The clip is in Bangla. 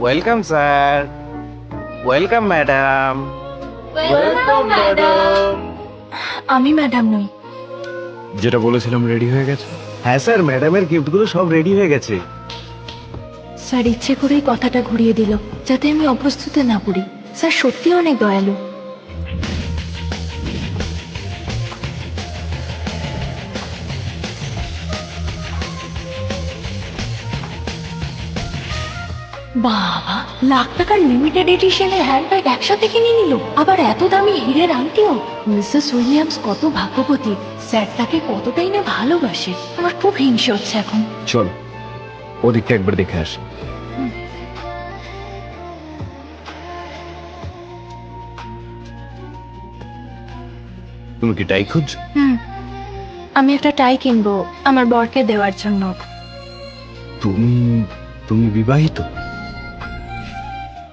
Welcome sir, welcome madam. Welcome madam. আমি ম্যাডাম নই। যেটা বলেছিলাম রেডি হয়ে গেছে? হ্যাঁ স্যার, ম্যাডামের গিফটগুলো সব রেডি হয়ে গেছে। স্যার ইচ্ছে করেই কথাটা ঘুরিয়ে দিল যাতে আমি অপ্রস্তুতে না পড়ি। স্যার সত্যি অনেক দয়ালু। বাবা, লাখ টাকার লিমিটেড এডিশনের হ্যান্ডব্যাগ একসাথে কিনে নিল, আবার এত দামি হীরের আংটিও। মিসেস উইলিয়ামস কত ভাগ্যবতী, স্যার তাকে কতটাই না ভালোবাসে। আমার খুব হিংসে হচ্ছে এখন। চল ওদিকটা একবার দেখে আসি। তুমি কি টাই খুঁজছো? আমি একটা টাই কিনবো আমার বরকে দেওয়ার জন্য। তুমি তুমি বিবাহিত?